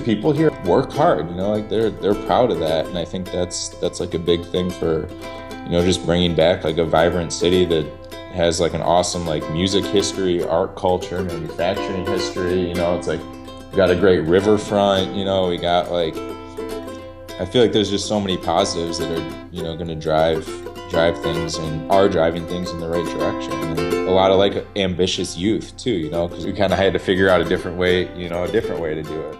People here work hard, like they're proud of that, and I think that's like a big thing for, just bringing back like a vibrant city that has like an awesome like music history, art culture, manufacturing history. It's like we got a great riverfront. We got like, I feel like there's just so many positives that are going to drive things and are driving things in the right direction, and a lot of like ambitious youth too, because we kind of had to figure out a different way to do it.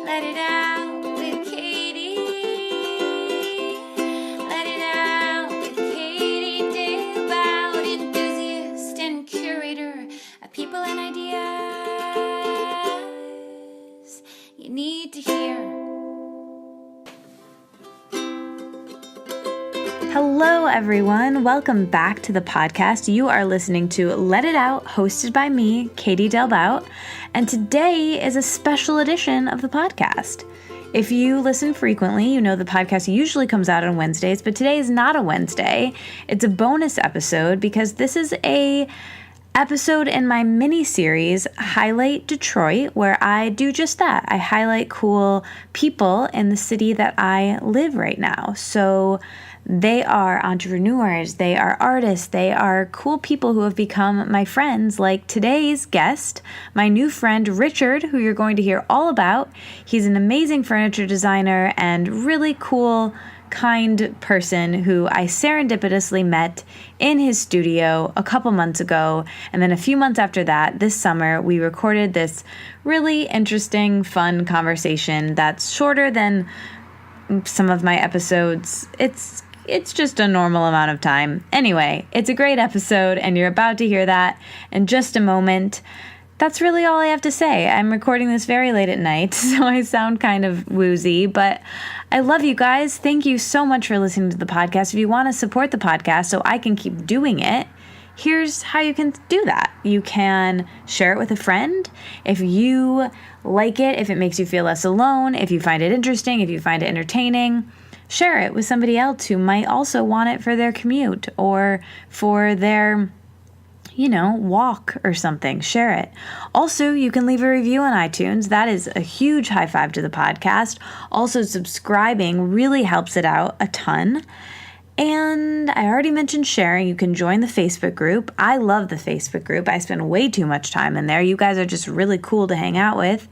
Let it out with Katie. Let it out with Katie Dalebout, enthusiast and curator of people and ideas you need to hear. Hello, everyone. Welcome back to the podcast. You are listening to Let It Out, hosted by me, Katie Dalebout, and today is a special edition of the podcast. If you listen frequently, you know the podcast usually comes out on Wednesdays, but today is not a Wednesday. It's a bonus episode because this is a episode in my mini-series, Highlight Detroit, where I do just that. I highlight cool people in the city that I live right now. So they are entrepreneurs, they are artists, they are cool people who have become my friends, like today's guest, my new friend Richard, who you're going to hear all about. He's an amazing furniture designer and really cool, kind person who I serendipitously met in his studio a couple months ago. And then a few months after that, this summer, we recorded this really interesting, fun conversation that's shorter than some of my episodes. It's just a normal amount of time. Anyway, it's a great episode, and you're about to hear that in just a moment. That's really all I have to say. I'm recording this very late at night, so I sound kind of woozy, but I love you guys. Thank you so much for listening to the podcast. If you want to support the podcast so I can keep doing it, here's how you can do that. You can share it with a friend. If you like it, if it makes you feel less alone, if you find it interesting, if you find it entertaining, share it with somebody else who might also want it for their commute or for their, walk or something. Share it. Also, you can leave a review on iTunes. That is a huge high five to the podcast. Also, subscribing really helps it out a ton. And I already mentioned sharing. You can join the Facebook group. I love the Facebook group. I spend way too much time in there. You guys are just really cool to hang out with.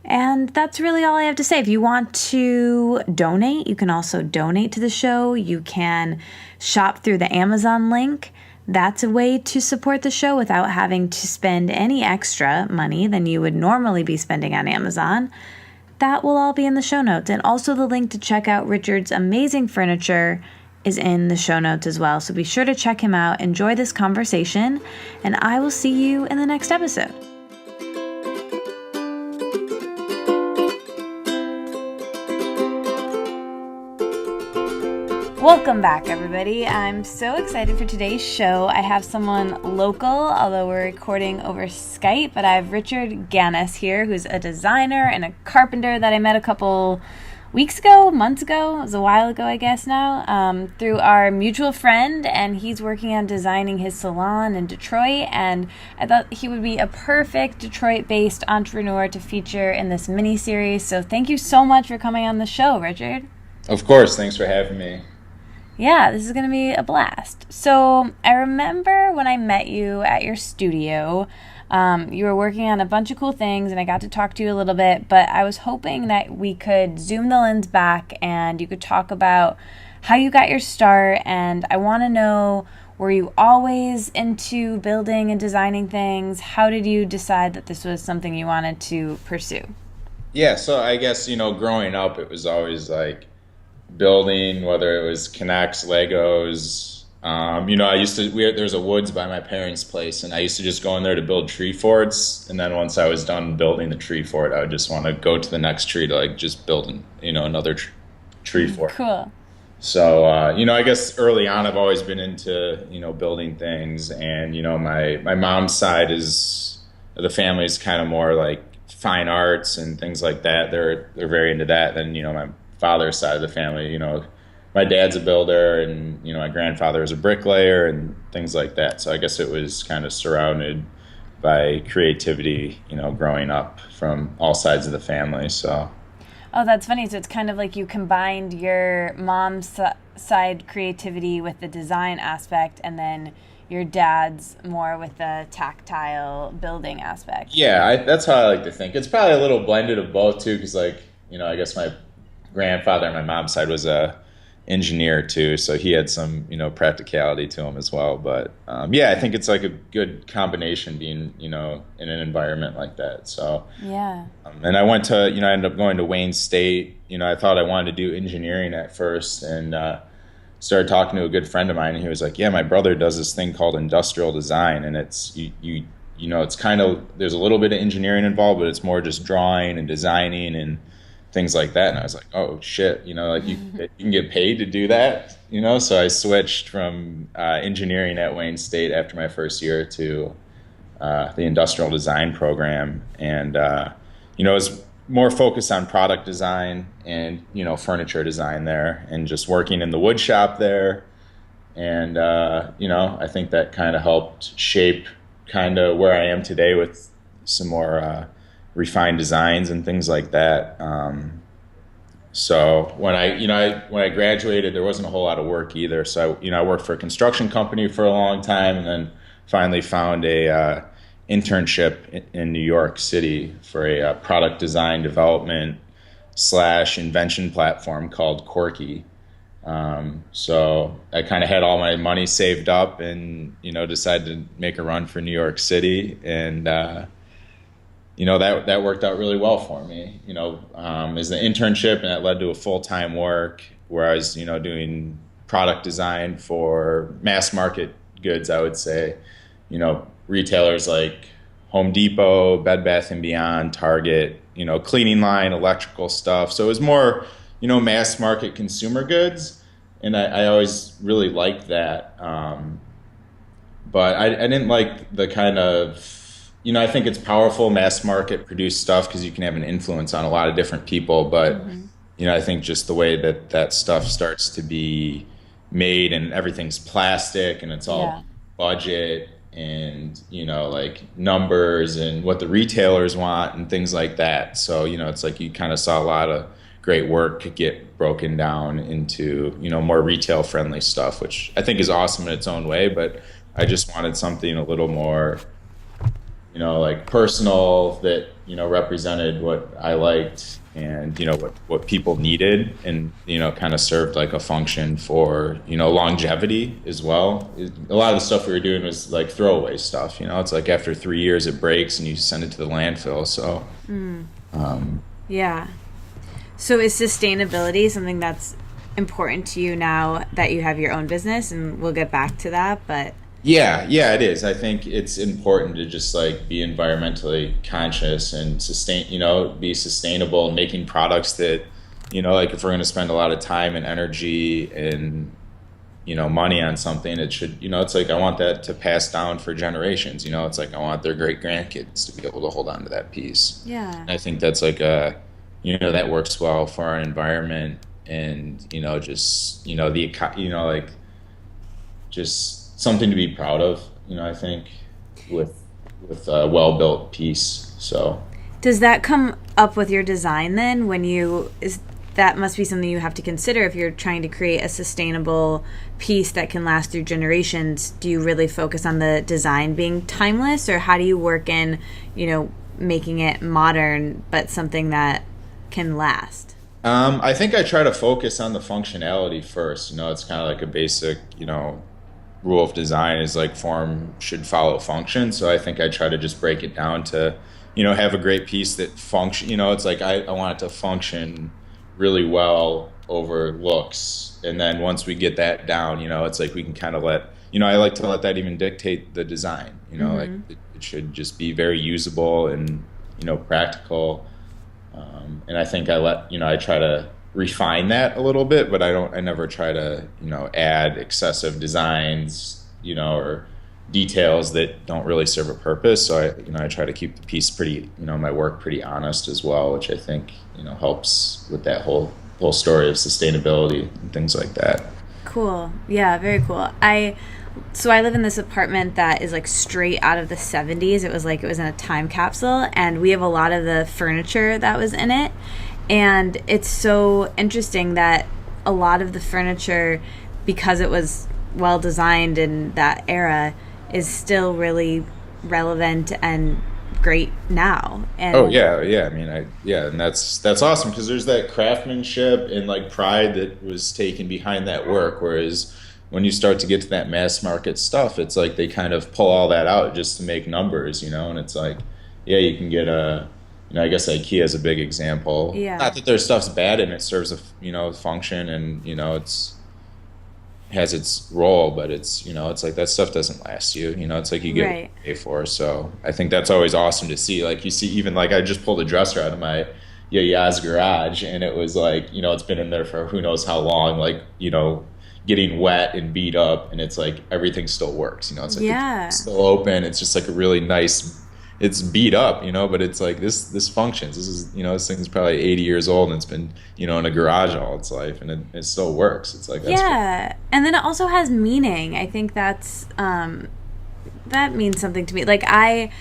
And that's really all I have to say. If you want to donate, you can also donate to the show. You can shop through the Amazon link. That's a way to support the show without having to spend any extra money than you would normally be spending on Amazon. That will all be in the show notes. And also the link to check out Richard's amazing furniture is in the show notes as well. So be sure to check him out. Enjoy this conversation, and I will see you in the next episode. Welcome back, everybody. I'm so excited for today's show. I have someone local, although we're recording over Skype, but I have Richard Ganas here, who's a designer and a carpenter that I met a couple months ago. It was a while ago, I guess now, through our mutual friend, and he's working on designing his salon in Detroit, and I thought he would be a perfect Detroit-based entrepreneur to feature in this mini-series. So thank you so much for coming on the show, Richard. Of course, thanks for having me. Yeah, this is going to be a blast. So I remember when I met you at your studio, you were working on a bunch of cool things, and I got to talk to you a little bit, but I was hoping that we could zoom the lens back and you could talk about how you got your start. And I want to know, were you always into building and designing things? How did you decide that this was something you wanted to pursue? Yeah, so I guess, growing up, it was always like building, whether it was Connects, Legos. There's a woods by my parents' place, and I used to just go in there to build tree forts. And then once I was done building the tree fort, I would just want to go to the next tree to like just build, another tree fort. Cool. So, I guess early on I've always been into, building things. And, my mom's side the family is kind of more like fine arts and things like that. They're very into that. Then, my father's side of the family, my my dad's a builder, and my grandfather was a bricklayer and things like that. So I guess it was kind of surrounded by creativity, growing up from all sides of the family. So. Oh, that's funny. So it's kind of like you combined your mom's side creativity with the design aspect, and then your dad's more with the tactile building aspect. Yeah, that's how I like to think. It's probably a little blended of both too, because I guess my grandfather on my mom's side was a engineer too, so he had some practicality to him as well. But I think it's like a good combination being in an environment like that. So yeah. And I went to I ended up going to Wayne State. I thought I wanted to do engineering at first, and started talking to a good friend of mine, and he was like, yeah, my brother does this thing called industrial design, and it's it's kind of, there's a little bit of engineering involved, but it's more just drawing and designing and things like that. And I was like, oh shit, you can get paid to do that, so I switched from engineering at Wayne State after my first year to the industrial design program, and it was more focused on product design and furniture design there, and just working in the wood shop there. And I think that kind of helped shape kind of where I am today with some more refined designs and things like that. So when I graduated, there wasn't a whole lot of work either. So I worked for a construction company for a long time, and then finally found a internship in New York City for a product design development / invention platform called Corky. So I kind of had all my money saved up, and decided to make a run for New York City, and that worked out really well for me. As an internship, and that led to a full-time work where I was doing product design for mass market goods. I would say retailers like Home Depot, Bed Bath & Beyond, Target, cleaning line, electrical stuff. So it was more, mass market consumer goods. And I always really liked that. But I didn't like the kind of, I think it's powerful mass market produced stuff because you can have an influence on a lot of different people. But, I think just the way that stuff starts to be made, and everything's plastic, and it's all budget, and like numbers and what the retailers want and things like that. So it's like you kind of saw a lot of great work get broken down into more retail friendly stuff, which I think is awesome in its own way. But I just wanted something a little more like personal, that represented what I liked, and what people needed, and kind of served like a function for longevity as well. A lot of the stuff we were doing was like throwaway stuff. It's like after 3 years it breaks and you send it to the landfill. So yeah. So is sustainability something that's important to you now that you have your own business? And we'll get back to that, but yeah, it is. I think it's important to just like be environmentally conscious and be sustainable, and making products that, like if we're going to spend a lot of time and energy and, money on something, it should, it's like, I want that to pass down for generations. It's like, I want their great grandkids to be able to hold on to that piece. Yeah. And I think that's like that works well for our environment, and, just, just something to be proud of, I think, with a well-built piece. So does that come up with your design then, that must be something you have to consider if you're trying to create a sustainable piece that can last through generations? Do you really focus on the design being timeless, or how do you work in, making it modern but something that can last? I think I try to focus on the functionality first. It's kind of like a basic, rule of design is like form should follow function. So I think I try to just break it down to, have a great piece that function. It's like I want it to function really well over looks. And then once we get that down, it's like we can kind of I like to let that even dictate the design. Like it should just be very usable and, practical. And I think I try to refine that a little bit, but I never try to, add excessive designs, or details that don't really serve a purpose. So I try to keep the piece pretty, my work pretty honest as well, which I think, helps with that whole whole story of sustainability and things like that. Cool. Yeah, very cool. So I live in this apartment that is like straight out of the 70s. It was in a time capsule, and we have a lot of the furniture that was in it. And it's so interesting that a lot of the furniture, because it was well designed in that era, is still really relevant and great now. And I mean, and that's awesome, because there's that craftsmanship and like pride that was taken behind that work, whereas when you start to get to that mass market stuff, it's like they kind of pull all that out just to make numbers, and it's like, yeah, you can get I guess IKEA is a big example. Yeah. Not that their stuff's bad and it serves a function, and it's has its role, but it's it's like that stuff doesn't last you. It's like you get what you pay for. So I think that's always awesome to see. Like you see, even like I just pulled a dresser out of my Yaya's garage, and it was like it's been in there for who knows how long, like getting wet and beat up, and it's like everything still works. It's like it's still open. It's just like a really nice. It's beat up, but it's like this functions. This is this thing's probably 80 years old, and it's been in a garage all its life, and it still works. It's like that's and then it also has meaning. I think that's that means something to me. Like I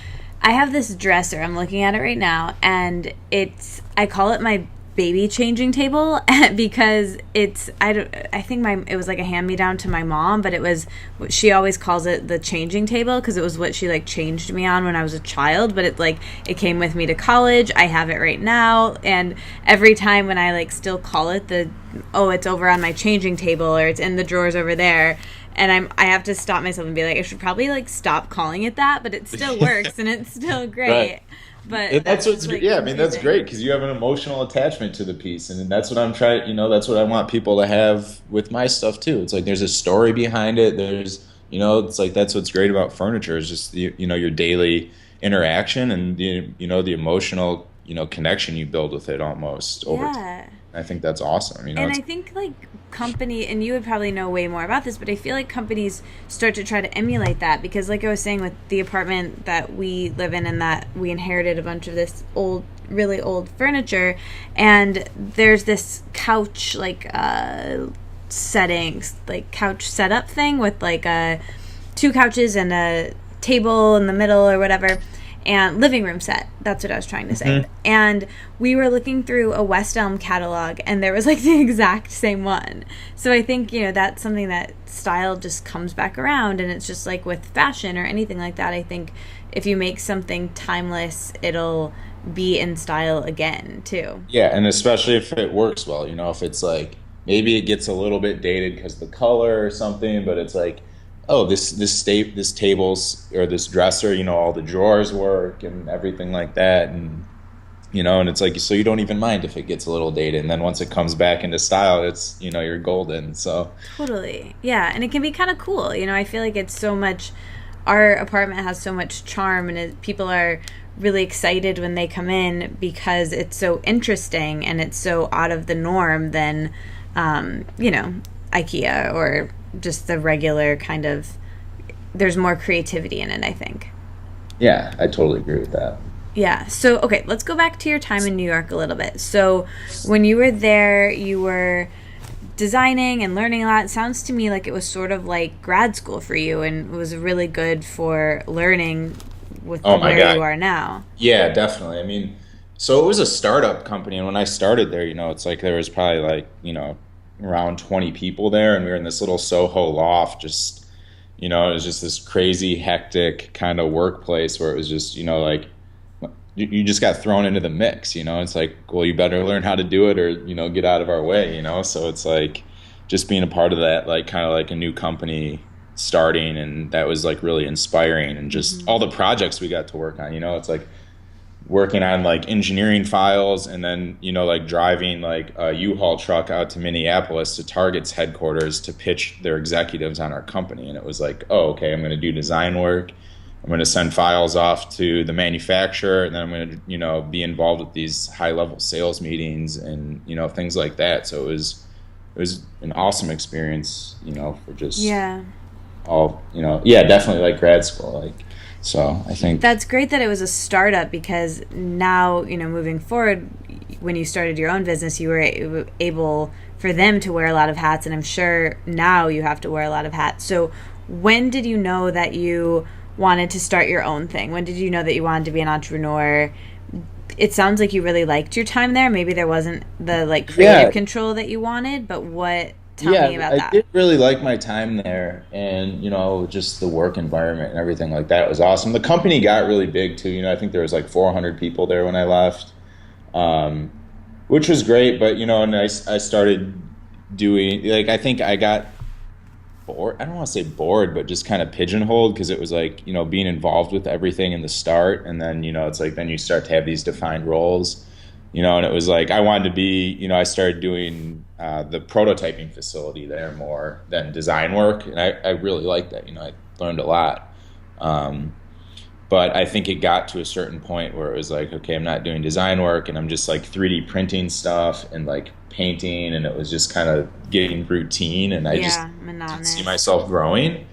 have this dresser. I'm looking at it right now, and I call it my baby changing table because I think it was like a hand-me-down to my mom, but she always calls it the changing table because it was what she like changed me on when I was a child, but it came with me to college. I have it right now, and every time when I like still call it it's over on my changing table, or it's in the drawers over there, and I have to stop myself and be like, I should probably like stop calling it that, but it still works and it's still great. Right. But that's what's I mean, that's great because you have an emotional attachment to the piece, and that's what I'm trying. That's what I want people to have with my stuff too. It's like there's a story behind it. There's it's like that's what's great about furniture is just your daily interaction and the emotional connection you build with it almost over time. I think that's awesome. And I think like and you would probably know way more about this, but I feel like companies start to try to emulate that because like I was saying with the apartment that we live in and that we inherited a bunch of this really old furniture, and there's this couch like settings, like couch setup thing with like two couches and a table in the middle or whatever. And living room set. That's what I was trying to say. Mm-hmm. And we were looking through a West Elm catalog, and there was like the exact same one. So I think, that's something that style just comes back around, and it's just like with fashion or anything like that. I think if you make something timeless, it'll be in style again too. Yeah, and especially if it works well, if it's like maybe it gets a little bit dated because of the color or something, but it's like, oh, this table's or this dresser, all the drawers work and everything like that, and and it's like so you don't even mind if it gets a little dated, and then once it comes back into style, it's you're golden. So totally, yeah, and it can be kind of cool. I feel like it's so much. Our apartment has so much charm, and people are really excited when they come in because it's so interesting and it's so out of the norm than, IKEA or just the regular kind of, there's more creativity in it, I think. Yeah, I totally agree with that. Yeah. So, okay, let's go back to your time in New York a little bit. So when you were there, you were designing and learning a lot. It sounds to me like it was sort of like grad school for you, and it was really good for learning with where you are now. Yeah, definitely. I mean, so it was a startup company, and when I started there, it's like there was probably like, around 20 people there, and we were in this little Soho loft, just it was just this crazy hectic kind of workplace where it was just like you just got thrown into the mix. It's like, well, you better learn how to do it or get out of our way. So it's like just being a part of that, like kind of like a new company starting, and that was like really inspiring, and just all the projects we got to work on. It's like working on like engineering files, and then like driving like a U-Haul truck out to Minneapolis to Target's headquarters to pitch their executives on our company. And it was like, oh, okay, I'm going to do design work, I'm going to send files off to the manufacturer, and then I'm going to be involved with these high level sales meetings and things like that. So it was an awesome experience for just all definitely like grad school. Like So I think That's great that it was a startup, because now, moving forward, when you started your own business, you were able for them to wear a lot of hats, and I'm sure now you have to wear a lot of hats. So when did you know that you wanted to start your own thing? When did you know that you wanted to be an entrepreneur? It sounds like you really liked your time there. Maybe there wasn't the creative control that you wanted, but tell me about that. I did really like my time there, and just the work environment and everything like that was awesome. The company got really big too. I think there was like 400 people there when I left, which was great. But and I started doing, I think I got bored. I don't want to say bored, but just kind of pigeonholed, because it was like being involved with everything in the start, and then it's like then you start to have these defined roles. And it was like I wanted to be, I started doing the prototyping facility there more than design work, and I really liked that. I learned a lot, but I think it got to a certain point where it was like, okay, I'm not doing design work, and I'm just like 3D printing stuff and like painting, and it was just kind of getting routine, and I just didn't see myself growing.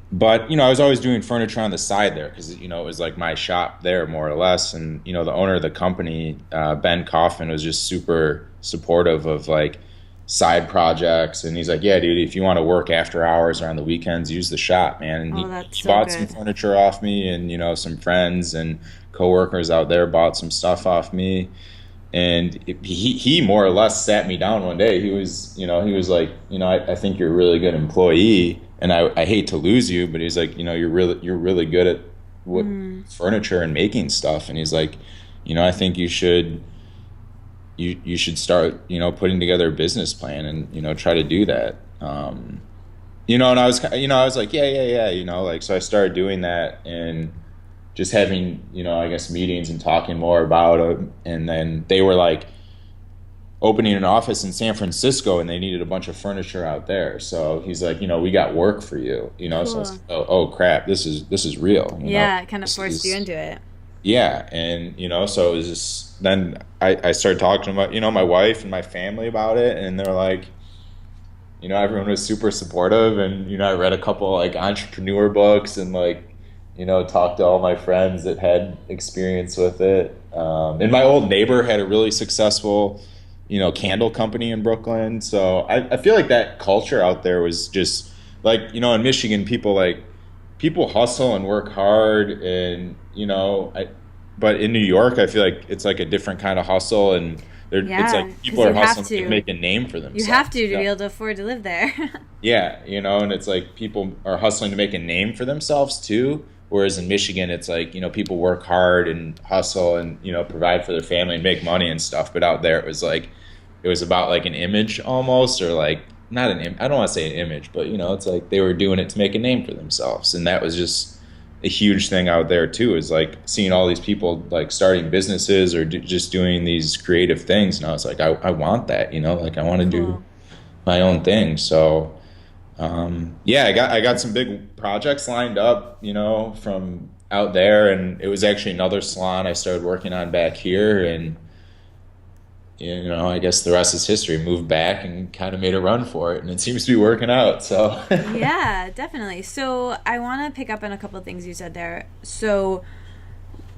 But I was always doing furniture on the side there, because it was like my shop there more or less, and the owner of the company, Ben Kaufman, was just super supportive of like side projects, and he's like, yeah, dude, if you want to work after hours or on the weekends, use the shop, man. And he bought some furniture off me, and some friends and coworkers out there bought some stuff off me. And he more or less sat me down one day. He was like, I think you're a really good employee, and I hate to lose you, but he's like, you're really good at what furniture and making stuff. And he's like, I think you should start, putting together a business plan and, try to do that. And I was like, yeah. So I started doing that, and just having, I guess meetings and talking more about it. And then they were like opening an office in San Francisco, and they needed a bunch of furniture out there. So he's like, we got work for you, Cool. So I was like, oh crap, this is real. Yeah, it kind of forced you into it. Yeah. And, so it was just, then I started talking about, my wife and my family about it, and they're like, everyone was super supportive. And, I read a couple like entrepreneur books, and like, talked to all my friends that had experience with it. And my old neighbor had a really successful, candle company in Brooklyn. So I feel like that culture out there was just like, in Michigan, people hustle and work hard, and, but in New York, I feel like it's like a different kind of hustle, and it's like people are hustling to make a name for themselves. You have to be able to afford to live there. Yeah, and it's like people are hustling to make a name for themselves too. Whereas in Michigan, it's like, people work hard and hustle and, provide for their family and make money and stuff. But out there, it was about like an image almost, or like I don't want to say an image, but, it's like they were doing it to make a name for themselves. And that was just a huge thing out there too, is like seeing all these people like starting businesses or just doing these creative things. And I was like, I want that, like I want to do my own thing. So I got some big projects lined up, from out there, and it was actually another salon I started working on back here, and I guess the rest is history. Moved back and kind of made a run for it, and it seems to be working out. So yeah, definitely. So I want to pick up on a couple of things you said there. So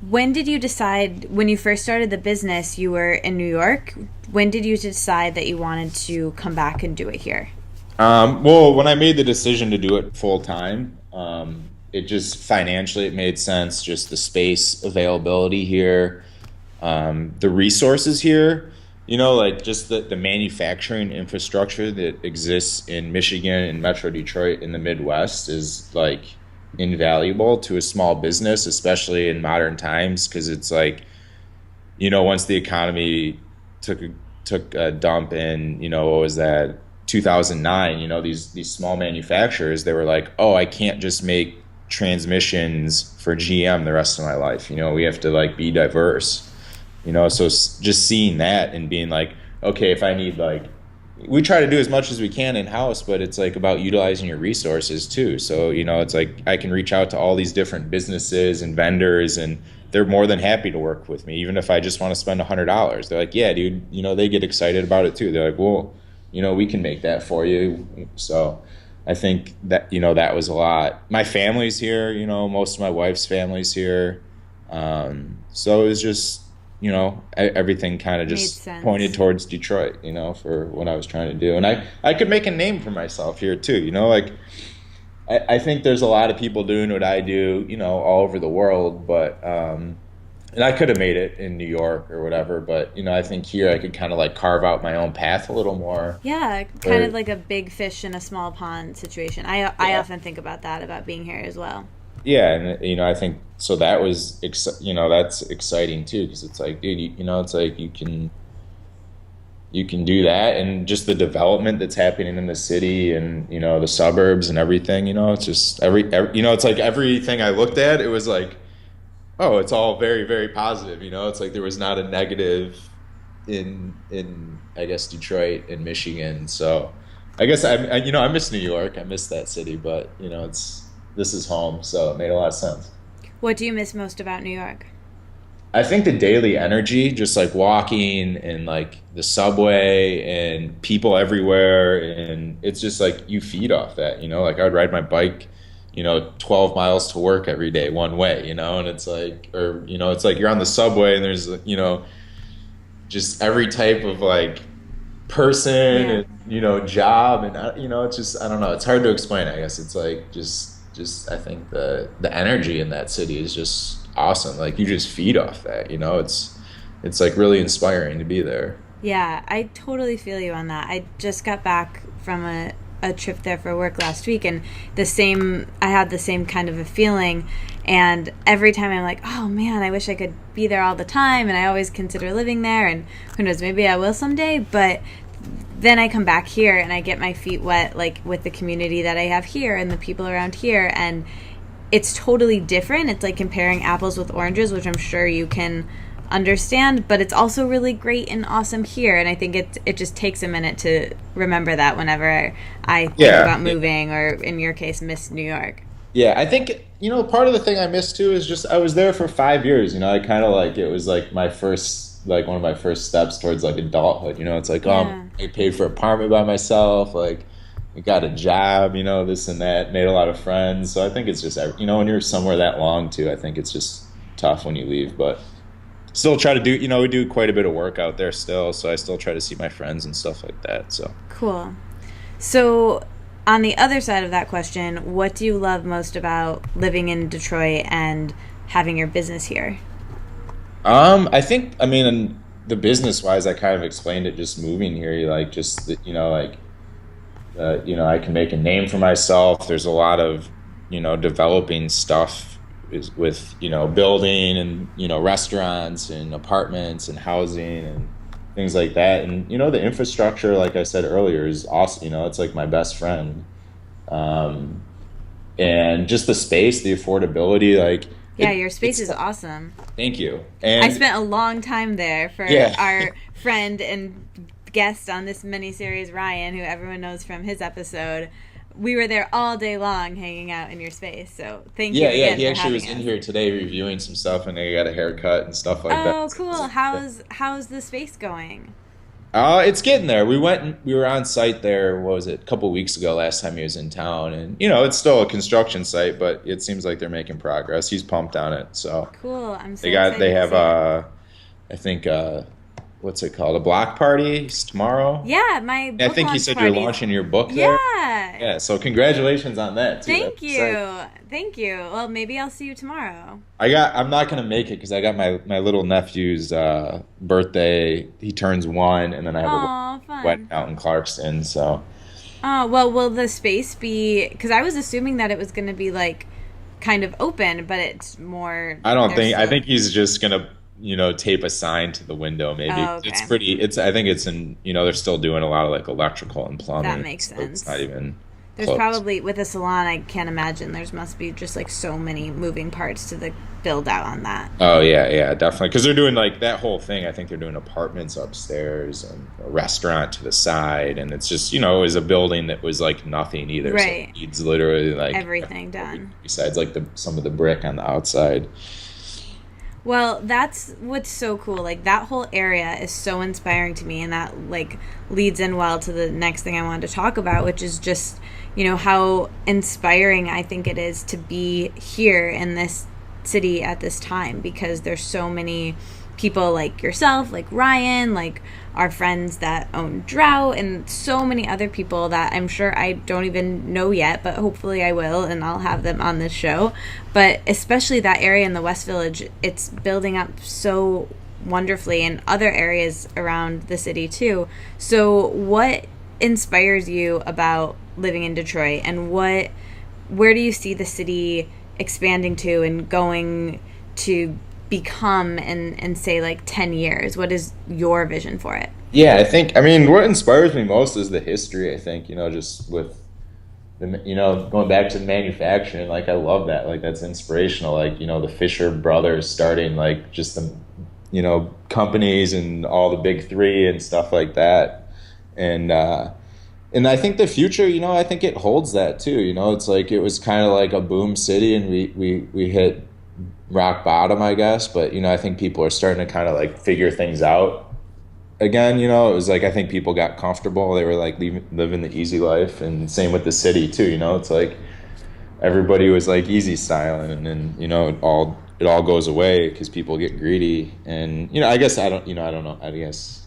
when did you decide, when you first started the business, you were in New York, when did you decide that you wanted to come back and do it here? Well, when I made the decision to do it full time, it just financially, it made sense. Just the space availability here, the resources here, like just the manufacturing infrastructure that exists in Michigan and Metro Detroit in the Midwest is like invaluable to a small business, especially in modern times. Cause it's like, once the economy took a dump in, what was that? 2009, these small manufacturers, they were like, oh, I can't just make transmissions for GM the rest of my life. We have to like be diverse, so just seeing that and being like, okay, if I need we try to do as much as we can in house, but it's like about utilizing your resources too. So, it's like I can reach out to all these different businesses and vendors, and they're more than happy to work with me. Even if I just want to spend $100, they're like, yeah, dude, they get excited about it too. They're like, well, we can make that for you. So I think that, that was a lot. My family's here, most of my wife's family's here. So it was just, everything kind of just pointed towards Detroit, for what I was trying to do. And I could make a name for myself here too, like I think there's a lot of people doing what I do, all over the world, but, and I could have made it in New York or whatever, but, I think here I could kind of like carve out my own path a little more. Yeah, kind of like a big fish in a small pond situation. I often think about that, about being here as well. Yeah, and, I think, so that was, that's exciting too, because it's like, dude, it's like you can do that, and just the development that's happening in the city and, the suburbs and everything, it's just it's like everything I looked at, it was like, oh, it's all very, very positive. It's like there was not a negative in I guess Detroit and Michigan. So I guess I miss New York. I miss that city, but this is home, so it made a lot of sense. What do you miss most about New York? I think the daily energy, just like walking and like the subway and people everywhere, and it's just like you feed off that. Like I would ride my bike 12 miles to work every day one way, and it's like, or, it's like you're on the subway and there's, just every type of like person and, job. And, it's just, I don't know. It's hard to explain, I guess. It's like, just I think the energy in that city is just awesome. Like you just feed off that, it's like really inspiring to be there. Yeah, I totally feel you on that. I just got back from a trip there for work last week, and I had the same kind of a feeling, and every time I'm like, oh man, I wish I could be there all the time, and I always consider living there, and who knows, maybe I will someday. But then I come back here and I get my feet wet, like with the community that I have here and the people around here, and it's totally different. It's like comparing apples with oranges, which I'm sure you can understand, but it's also really great and awesome here, and I think it just takes a minute to remember that whenever I think about moving, or in your case, miss New York. Yeah, I think part of the thing I miss too is just I was there for 5 years. I kind of like, it was like one of my first steps towards like adulthood. It's like, I paid for an apartment by myself, like I got a job, this and that, made a lot of friends. So I think it's just when you're somewhere that long too, I think it's just tough when you leave, but still try to do, we do quite a bit of work out there still, so I still try to see my friends and stuff like that. So cool. So on the other side of that question, what do you love most about living in Detroit and having your business here? I think, the business wise, I kind of explained it, just moving here, like just, I can make a name for myself. There's a lot of, developing stuff with building and restaurants and apartments and housing and things like that, and the infrastructure, like I said earlier, is awesome. It's like my best friend, and just the space, the affordability, like your space is awesome. Thank you. And I spent a long time there for our friend and guest on this mini-series, Ryan, who everyone knows from his episode. We were there all day long hanging out in your space, so thank you again he for actually was in here today reviewing some stuff, and I got a haircut and stuff like that. Oh, cool. How's the space going? It's getting there. We were on site there, what was it, a couple weeks ago, last time he was in town, and it's still a construction site, but it seems like they're making progress. He's pumped on it, so cool. I'm so excited. They have I think what's it called? A block party tomorrow? Yeah, my book I think you said party. You're launching your book there? Yeah. So congratulations on that, too. Thank you. Thank you. Well, maybe I'll see you tomorrow. I'm not going to make it because I got my little nephew's birthday. He turns 1, and then I have a wedding out in Clarkston, so. Oh, well, will the space be, because I was assuming that it was going to be like kind of open, but it's more. I think he's just going to tape a sign to the window, maybe. Oh, okay. I think it's in, they're still doing a lot of like electrical and plumbing. That makes sense. It's not even There's close. probably, with a salon, I can't imagine, there's must be just like so many moving parts to the build out on that. Oh, yeah, definitely. Because they're doing like that whole thing. I think they're doing apartments upstairs and a restaurant to the side. And it's just, it was a building that was like nothing either. Right. So it needs literally like everything done. Besides like some of the brick on the outside. Well, that's what's so cool. Like, that whole area is so inspiring to me, and that, like, leads in well to the next thing I wanted to talk about, which is just, how inspiring I think it is to be here in this city at this time, because there's so many people like yourself, like Ryan, like our friends that own Drought, and so many other people that I'm sure I don't even know yet, but hopefully I will, and I'll have them on this show. But especially that area in the West Village, it's building up so wonderfully, and other areas around the city too. So what inspires you about living in Detroit, and where do you see the city expanding to and going to become in say like 10 years? What is your vision for it? Yeah, I mean, what inspires me most is the history, I think, just with going back to manufacturing, like I love that, like that's inspirational, like, the Fisher brothers starting like just the, companies and all the big three and stuff like that. And I think the future, I think it holds that too, it's like, it was kind of like a boom city, and we hit rock bottom, I guess, but I think people are starting to kind of like figure things out again. It was like, I think people got comfortable, they were like living the easy life, and same with the city too. It's like everybody was like easy styling, and then it all goes away because people get greedy. And I guess I don't know, I guess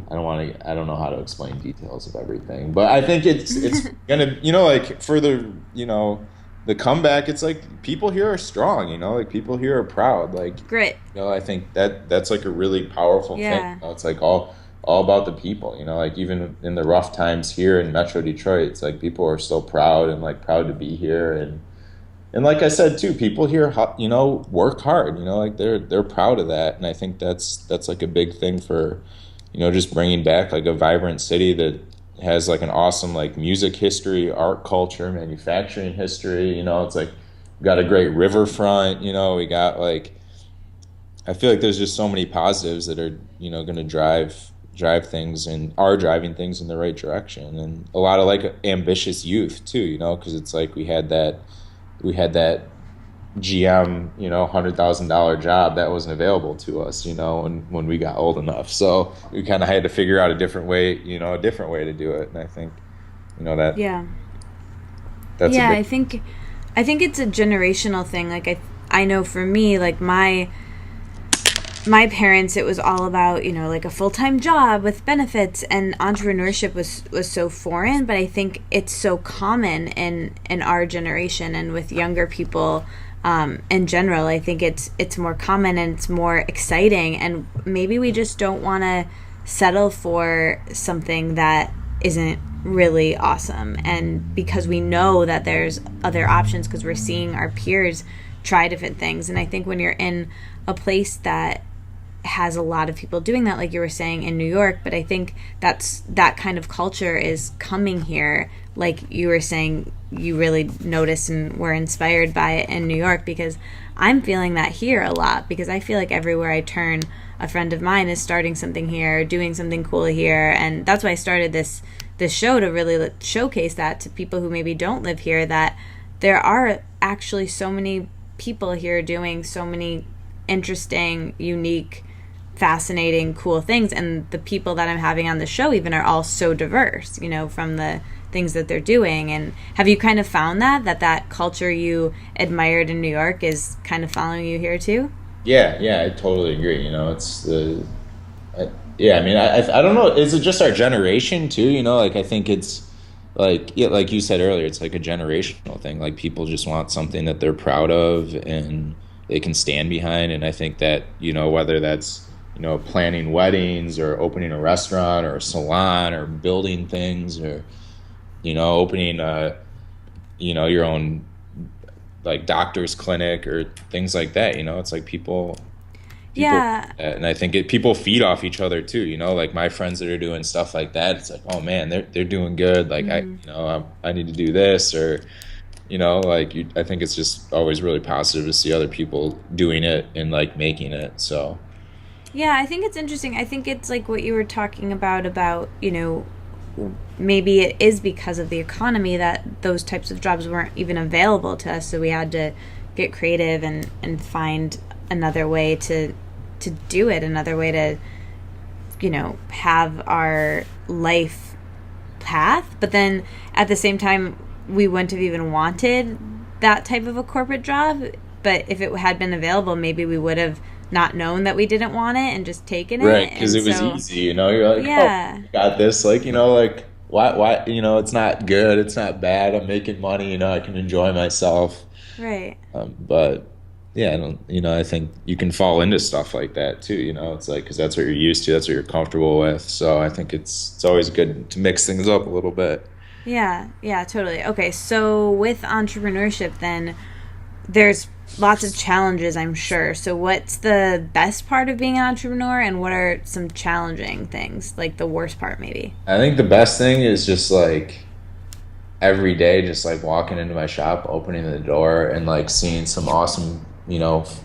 I don't know how to explain details of everything, but I think it's gonna, like for the comeback, it's like people here are strong, like people here are proud, like grit. I think that's like a really powerful thing. It's like all about the people, like even in the rough times here in Metro Detroit, it's like people are still proud and like proud to be here, and like I said too, people here work hard, like they're proud of that, and I think that's like a big thing for just bringing back like a vibrant city that has like an awesome like music history, art culture, manufacturing history. It's like we got a great riverfront. We got like, I feel like there's just so many positives that are going to drive things and are driving things in the right direction, and a lot of like ambitious youth too. Because it's like we had that GM, $100,000 job that wasn't available to us, when we got old enough. So we kind of had to figure out a different way to do it. And I think, that. Yeah. That's I think it's a generational thing. Like I know for me, like my parents, it was all about, like a full-time job with benefits, and entrepreneurship was so foreign, but I think it's so common in our generation and with younger people. In general, I think it's more common and it's more exciting, and maybe we just don't want to settle for something that isn't really awesome. And because we know that there's other options, because we're seeing our peers try different things, and I think when you're in a place that has a lot of people doing that, like you were saying in New York, but I think that kind of culture is coming here, like you were saying you really noticed and were inspired by it in New York, because I'm feeling that here a lot, because I feel like everywhere I turn, a friend of mine is starting something here, doing something cool here, and that's why I started this show, to really showcase that to people who maybe don't live here, that there are actually so many people here doing so many interesting, unique, fascinating, cool things, and the people that I'm having on the show even are all so diverse, from the things that they're doing. And have you kind of found that culture you admired in New York is kind of following you here too? Yeah, I totally agree. It's I mean, I don't know, is it just our generation too? Like I think it's like, like you said earlier, it's like a generational thing. Like people just want something that they're proud of and they can stand behind, and I think that whether that's planning weddings or opening a restaurant or a salon or building things, or opening your own like doctor's clinic or things like that, it's like people yeah, and I think people feed off each other too, like my friends that are doing stuff like that, it's like, oh man, they're doing good, like I need to do this, or I think it's just always really positive to see other people doing it and like making it. So yeah, I think it's interesting. I think it's like what you were talking about, maybe it is because of the economy that those types of jobs weren't even available to us, so we had to get creative and find another way to do it, another way to, have our life path. But then at the same time, we wouldn't have even wanted that type of a corporate job. But if it had been available, maybe we would have not known that we didn't want it and just taken it. Right, because it was easy, you're like, oh, you got this, like, like, why, it's not good, it's not bad, I'm making money, I can enjoy myself. Right. But, yeah, I think you can fall into stuff like that, too, it's like, because that's what you're used to, that's what you're comfortable with, so I think it's always good to mix things up a little bit. Yeah, totally. Okay, so with entrepreneurship, then, there's lots of challenges, I'm sure. So what's the best part of being an entrepreneur, and what are some challenging things, like the worst part maybe? I think the best thing is just like every day, just like walking into my shop, opening the door, and like seeing some awesome,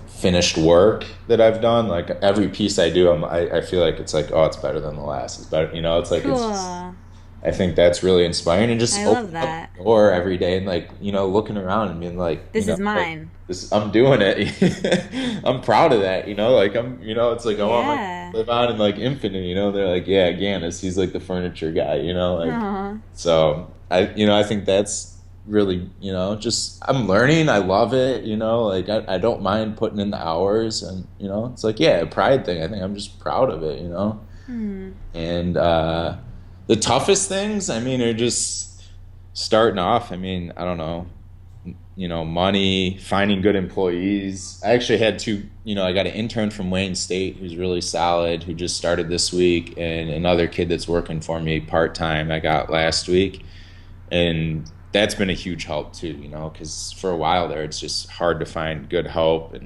finished work that I've done. Like every piece I do, I feel like it's like, oh, it's better than the last. It's better, it's like, cool. It's just, I think that's really inspiring, and just open up the door every day and like, looking around and being like, this is mine. Like, I'm doing it. I'm proud of that, like I'm, it's like, I want to live on in like infinite, they're like, yeah, Ganas, he's like the furniture guy, like, so I think that's really, just, I'm learning. I love it, like I don't mind putting in the hours, and, it's like, yeah, a pride thing. I think I'm just proud of it, and, the toughest things, are just starting off. I don't know, money, finding good employees. I actually had I got an intern from Wayne State who's really solid, who just started this week, and another kid that's working for me part-time I got last week. And that's been a huge help too, because for a while there, it's just hard to find good help,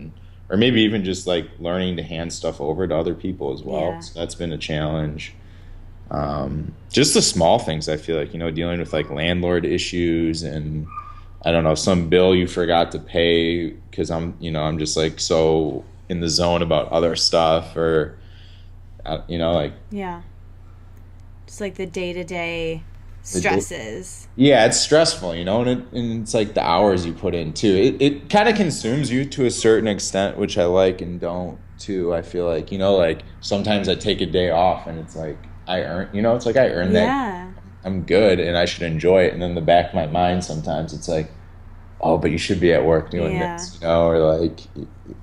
or maybe even just like learning to hand stuff over to other people as well. Yeah. So that's been a challenge. Just the small things, I feel like, dealing with like landlord issues, and I don't know, some bill you forgot to pay because I'm just like so in the zone about other stuff, or like, yeah, just like the day-to-day stresses. Yeah, it's stressful, and it's like the hours you put in too. It kind of consumes you to a certain extent, which I like and don't too. I feel like, like sometimes I take a day off and it's like I earn, it's like I earned that. I'm good and I should enjoy it. And then in the back of my mind, sometimes it's like, oh, but you should be at work doing this, or like,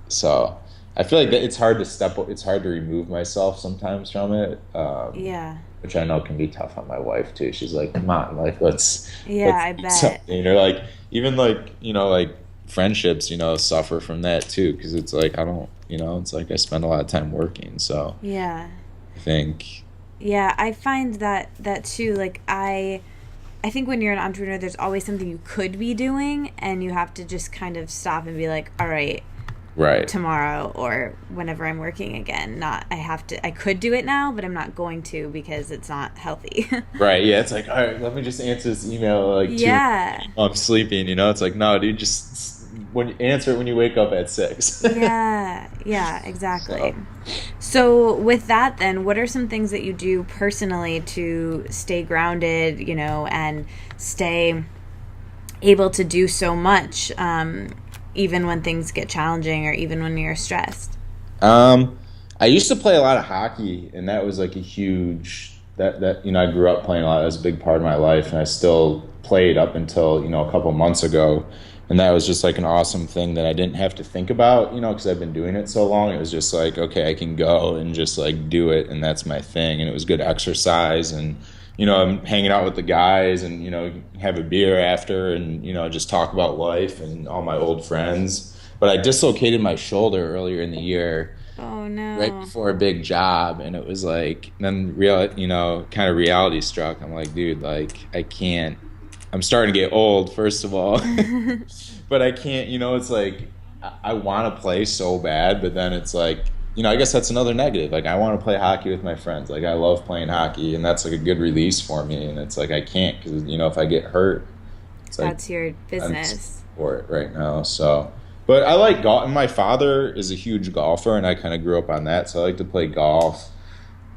so I feel like that it's hard to remove myself sometimes from it. Which I know can be tough on my wife too. She's like, come on, like let's I bet. Something. Or like, even like, like friendships, suffer from that too. Cause it's like, I don't, it's like I spend a lot of time working. So I think. Yeah, I find that too. Like I think when you're an entrepreneur, there's always something you could be doing, and you have to just kind of stop and be like, all right, tomorrow or whenever I'm working again. I could do it now, but I'm not going to because it's not healthy. Right. Yeah. It's like, all right, let me just answer this email. Like, I'm sleeping. It's like, no, dude, just answer it when you wake up at 6. Yeah, exactly. So with that, then, what are some things that you do personally to stay grounded, and stay able to do so much, even when things get challenging or even when you're stressed? I used to play a lot of hockey, and that was like a huge, that I grew up playing a lot. That was a big part of my life, and I still played up until, a couple months ago. And that was just like an awesome thing that I didn't have to think about, because I've been doing it so long. It was just like, okay, I can go and just like do it, and that's my thing. And it was good exercise, and I'm hanging out with the guys, and have a beer after, and just talk about life and all my old friends. But I dislocated my shoulder earlier in the year. Oh no! Right before a big job, and it was like, then kind of reality struck. I'm like, dude, like I can't. I'm starting to get old, first of all, but I can't, it's like, I want to play so bad, but then it's like, I guess that's another negative. Like, I want to play hockey with my friends. Like, I love playing hockey, and that's like a good release for me. And it's like, I can't, because, if I get hurt, it's like, that's your business for it right now. So, but I like golf. My father is a huge golfer, and I kind of grew up on that. So I like to play golf.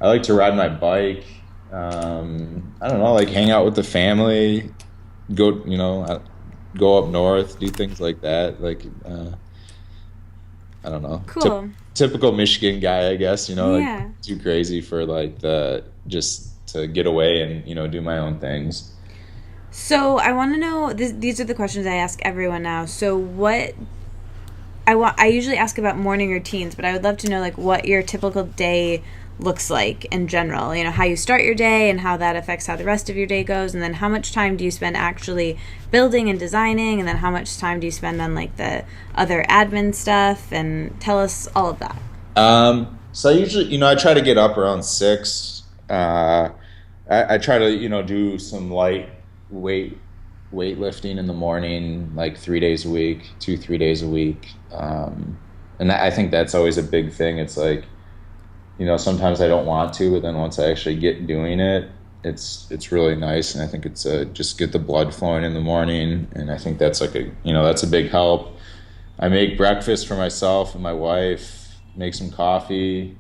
I like to ride my bike. I don't know, like hang out with the family. Go up north, do things like that. Like, I don't know. Cool. Typical Michigan guy, I guess, like Yeah. too crazy for like just to get away and, do my own things. So I want to know, these are the questions I ask everyone now. So I usually ask about morning routines, but I would love to know like what your typical day looks like in general. How you start your day and how that affects how the rest of your day goes, and then how much time do you spend actually building and designing, and then how much time do you spend on like the other admin stuff, and tell us all of that. So I usually, I try to get up around 6. I try to, do some light weightlifting in the morning, like 3 days a week, 3 days a week. And I think that's always a big thing. It's like, sometimes I don't want to, but then once I actually get doing it, it's really nice. And I think it's just get the blood flowing in the morning. And I think that's like that's a big help. I make breakfast for myself and my wife, make some coffee,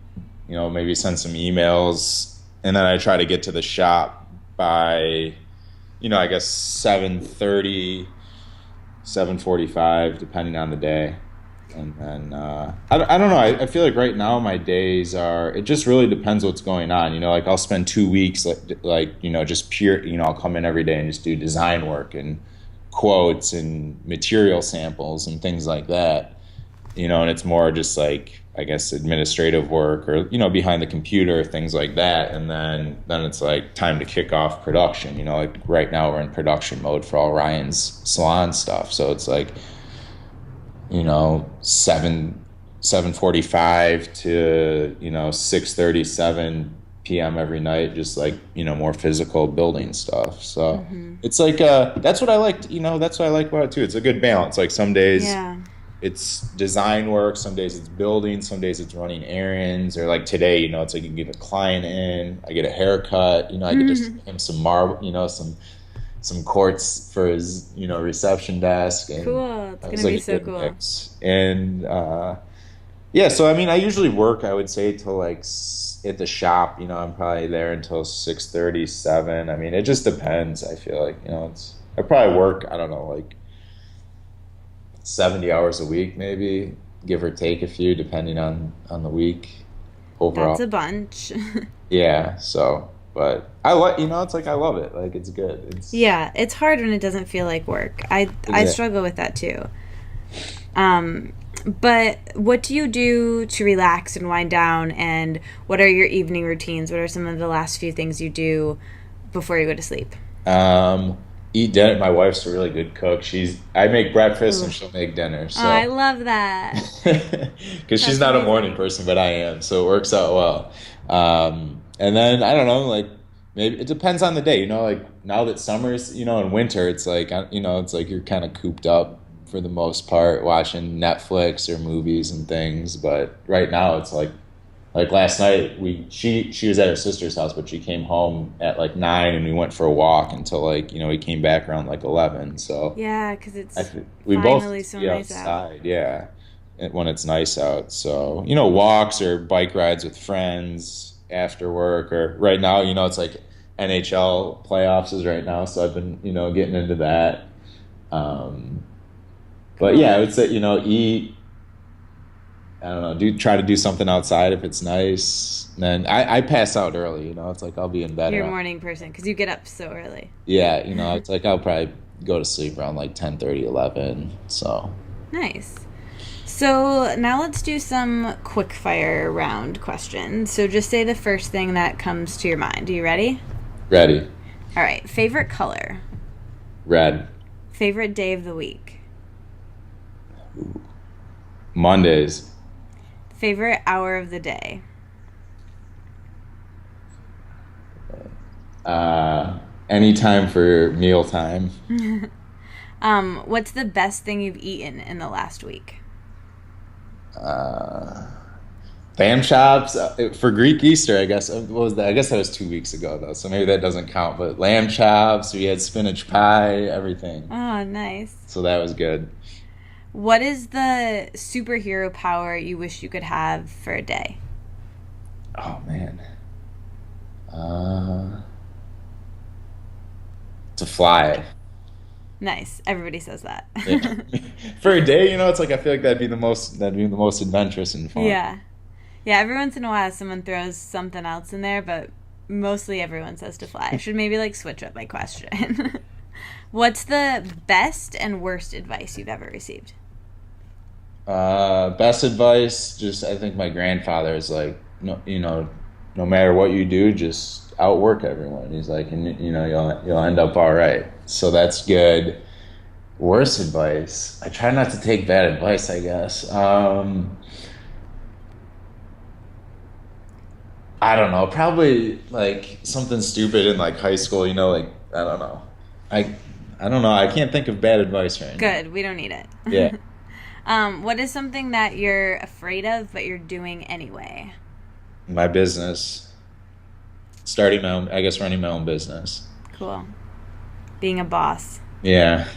maybe send some emails. And then I try to get to the shop by, I guess 7:30, 7:45, depending on the day. And then I don't know. I feel like right now my days it just really depends what's going on. Like I'll spend 2 weeks like just pure. I'll come in every day and just do design work and quotes and material samples and things like that. And it's more just like, I guess, administrative work or, behind the computer, things like that. And then it's like time to kick off production. Like right now we're in production mode for all Ryan's salon stuff. So it's like, 7:45 to 6:37 p.m. every night, just like more physical building stuff. So it's like that's what I like. That's what I like about it too. It's a good balance. Like some days it's design work, some days it's building, some days it's running errands, or like today, it's like you get a client in, I get a haircut, I get to send him some marble, some quartz for his, reception desk. And cool. It's going to be so cool. Mix. And, so, I mean, I usually work, I would say, till like at the shop, I'm probably there until 6:30, 7. I mean, it just depends. I feel like, I probably work, I don't know, like 70 hours a week, maybe, give or take a few, depending on the week overall. That's a bunch. Yeah. So, but I like, it's like I love it. Like it's good. It's hard when it doesn't feel like work. I struggle with that too. But what do you do to relax and wind down? And what are your evening routines? What are some of the last few things you do before you go to sleep? Eat dinner. My wife's a really good cook. I make breakfast and she'll make dinner. So. Oh, I love that. Because she's not a morning person, but I am. So it works out well. And then, I don't know, like, maybe it depends on the day, like now that summer's, in winter, it's like, it's like you're kind of cooped up for the most part watching Netflix or movies and things. But right now it's like last night she was at her sister's house, but she came home at like 9 and we went for a walk until like, we came back around like 11. So yeah, because it's we finally both so nice outside. Out. Yeah. When it's nice out. So, walks or bike rides with friends after work, or right now, it's like NHL playoffs is right now. So I've been, getting into that. But yeah, I would say, eat, I don't know, try to do something outside if it's nice. And then I pass out early, it's like I'll be in bed. You're a morning person because you get up so early. Yeah, it's like I'll probably go to sleep around like 10:30, 11. So nice. So now let's do some quick fire round questions. So just say the first thing that comes to your mind. Are you ready? Ready. All right. Favorite color? Red. Favorite day of the week? Mondays. Favorite hour of the day? Anytime for mealtime. What's the best thing you've eaten in the last week? Lamb chops for Greek Easter, I guess. What was that? I guess that was 2 weeks ago though, so maybe that doesn't count. But lamb chops, we had spinach pie, everything. Oh, nice. So that was good. What is the superhero power you wish you could have for a day? Oh man, to fly. Nice. Everybody says that. Yeah. For a day, it's like I feel like that'd be the most adventurous and fun. Yeah. Yeah, every once in a while someone throws something else in there, but mostly everyone says to fly. I should maybe like switch up my question. What's the best and worst advice you've ever received? Best advice, just I think my grandfather is like, no, no matter what you do, just outwork everyone. He's like, and you'll end up all right. So that's good. Worst advice, I try not to take bad advice, I guess. I don't know, probably like something stupid in like high school, like I don't know. I I don't know, I can't think of bad advice right now. Good. We don't need it. Yeah. What is something that you're afraid of but you're doing anyway? My business. Starting my own, I guess running my own business. Cool. Being a boss. Yeah.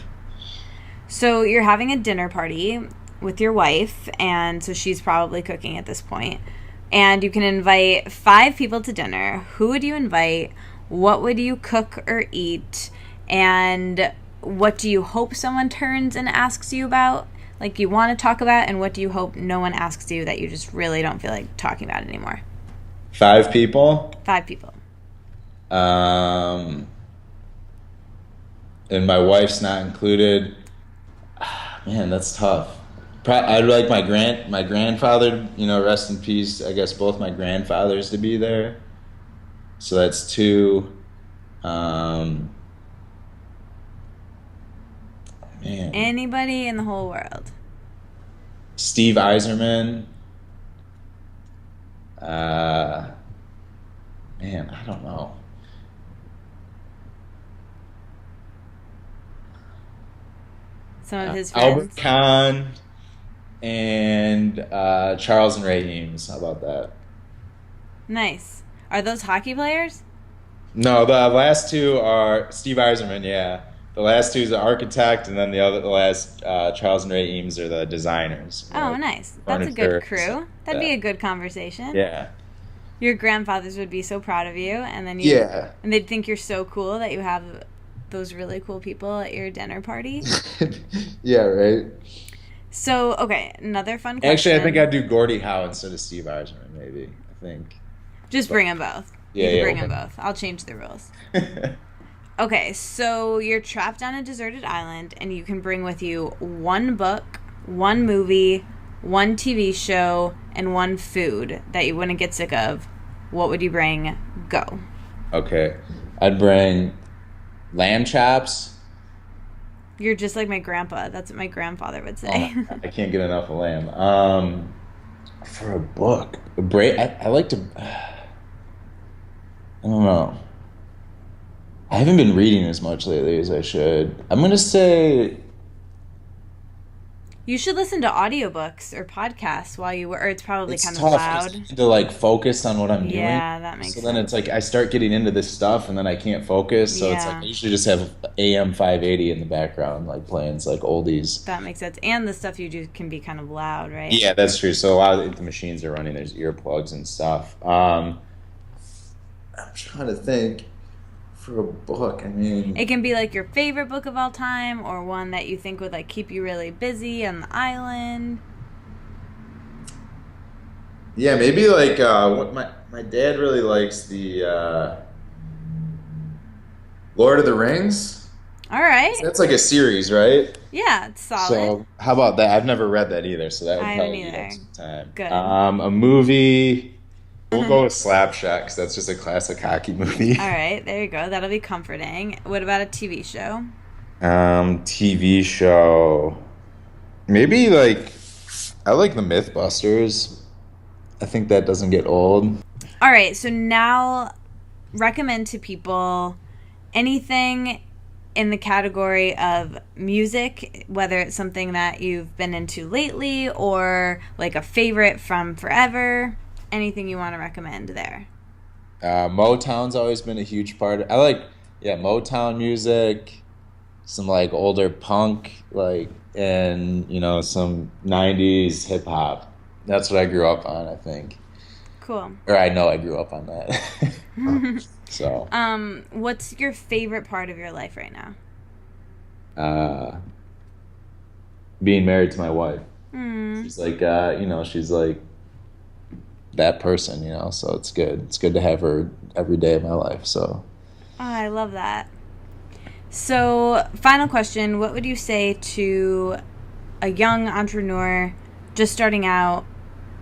So you're having a dinner party with your wife, and so she's probably cooking at this point. And you can invite 5 people to dinner. Who would you invite? What would you cook or eat? And what do you hope someone turns and asks you about? Like you want to talk about, and what do you hope no one asks you that you just really don't feel like talking about anymore? 5 people. 5 people. And my wife's not included. Man, that's tough. I'd like my grandfather, rest in peace. I guess both my grandfathers to be there. So that's 2. Man. Anybody in the whole world. Steve Eiserman. Man, I don't know. Some of his Albert friends. Kahn and Charles and Ray Eames. How about that? Nice. Are those hockey players? No, the last 2 are Steve Eiserman, yeah. The last 2 is the architect, and then the last Charles and Ray Eames are the designers. Oh, nice. That's a good crew. That'd be a good conversation. Yeah. Your grandfathers would be so proud of you, and then and they'd think you're so cool that you have those really cool people at your dinner party. Yeah, right. So, okay, another fun question. Actually, I think I'd do Gordie Howe instead of Steve Eiserman, maybe. I think. Just bring them both. Yeah, you can bring them both. I'll change the rules. Okay, so you're trapped on a deserted island, and you can bring with you 1 book, 1 movie, 1 TV show, and 1 food that you wouldn't get sick of. What would you bring? Go. Okay. I'd bring lamb chops. You're just like my grandpa. That's what my grandfather would say. Oh, I can't get enough of lamb. For a book, I like to. I don't know. I haven't been reading as much lately as I should. I'm gonna say. You should listen to audiobooks or podcasts while you work. Or it's probably It's kind of tough loud. to like focus on what I'm doing. Yeah, that makes So sense. then it's like I start getting into this stuff and then I can't focus. So it's like Yeah. I usually just have AM 580 in the background, like playing like oldies. That makes sense. And the stuff you do can be kind of loud, right? Yeah, that's true. So a lot of the machines are running. There's earplugs and stuff. I'm trying to think for a book. I mean, It can be like your favorite book of all time, or one that you think would like keep you really busy on the island. yeah, maybe like what my dad really likes the Lord of the Rings. All right. That's like a series, right? Yeah, it's solid. So how about that? I've never read that either, so that would I haven't probably either. take some time. Good. A movie. We'll go with Slapshot because that's just a classic hockey movie. All right, there you go. That'll be comforting. What about a TV show? TV show. Maybe like I like the Mythbusters. I think that doesn't get old. All right, so now recommend to people anything in the category of music, whether it's something that you've been into lately or like a favorite from forever. Anything you want to recommend there? Motown's always been a huge part. I like Motown music, some like older punk, like and some '90s hip hop. That's what I grew up on, I think. Cool. Or I know I grew up on that. So. What's your favorite part of your life right now? being married to my wife. Mm. She's like, she's like that person, so it's good. It's good to have her every day of my life. So. Oh, I love that. So, final question. What would you say to a young entrepreneur just starting out,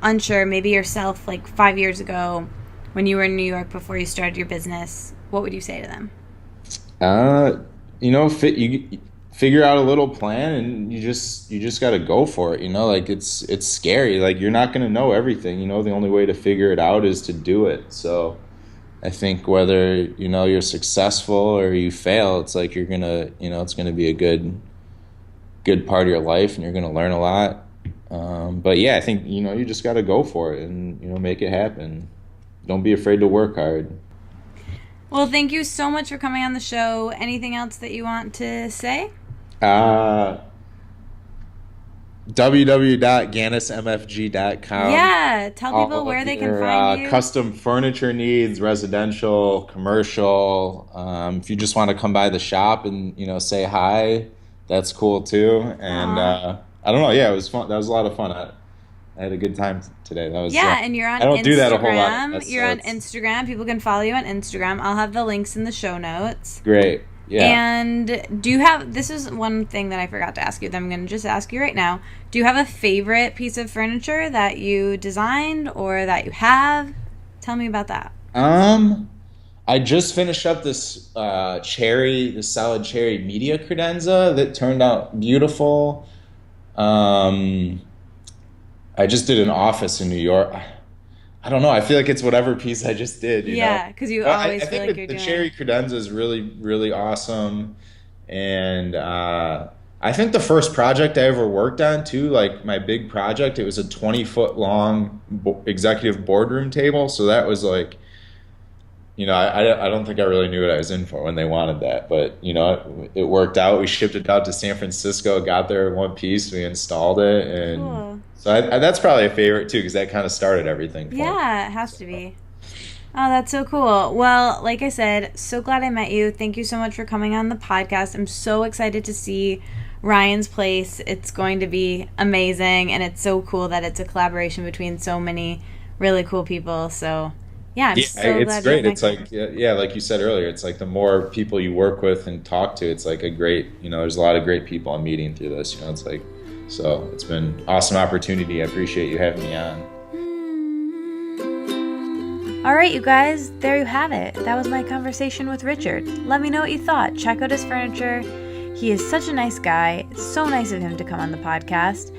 unsure, maybe yourself like 5 years ago when you were in New York before you started your business? What would you say to them? You figure out a little plan and you just got to go for it. Like it's scary. Like you're not going to know everything. The only way to figure it out is to do it. So I think whether, you're successful or you fail, it's like you're going to, it's going to be a good part of your life and you're going to learn a lot. But yeah, I think, you just got to go for it and, make it happen. Don't be afraid to work hard. Well, thank you so much for coming on the show. Anything else that you want to say? www.ganasmfg.com. Yeah, tell people where they can find you. Custom furniture needs, residential, commercial. If you just want to come by the shop and say hi, that's cool too. And I don't know, yeah, it was fun. That was a lot of fun. I had a good time today. That was and you're on Instagram. I don't do that a whole lot. You're on Instagram. People can follow you on Instagram. I'll have the links in the show notes. Great. Yeah. And do you have, this is one thing that I forgot to ask you that I'm going to just ask you right now. Do you have a favorite piece of furniture that you designed or that you have? Tell me about that. I just finished up this solid cherry media credenza that turned out beautiful. I just did an office in New York. I don't know. I feel like it's whatever piece I just did. Yeah, because you always feel like you're doing. The cherry credenza is really, really awesome, and I think the first project I ever worked on too, like my big project, it was a 20-foot long executive boardroom table. So that was like, I don't think I really knew what I was in for when they wanted that, but it worked out. We shipped it out to San Francisco, got there in one piece, we installed it, and cool. So that's probably a favorite too, because that kind of started everything. Yeah, it has to be. Oh, that's so cool. Well, like I said, so glad I met you. Thank you so much for coming on the podcast. I'm so excited to see Ryan's place. It's going to be amazing, and it's so cool that it's a collaboration between so many really cool people. So yeah, I'm so glad. It's great. It's like, like you said earlier, it's like the more people you work with and talk to, it's like a great, there's a lot of great people I'm meeting through this, it's like, so it's been an awesome opportunity. I appreciate you having me on. All right, you guys, there you have it. That was my conversation with Richard. Let me know what you thought. Check out his furniture. He is such a nice guy. It's so nice of him to come on the podcast.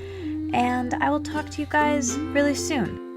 And I will talk to you guys really soon.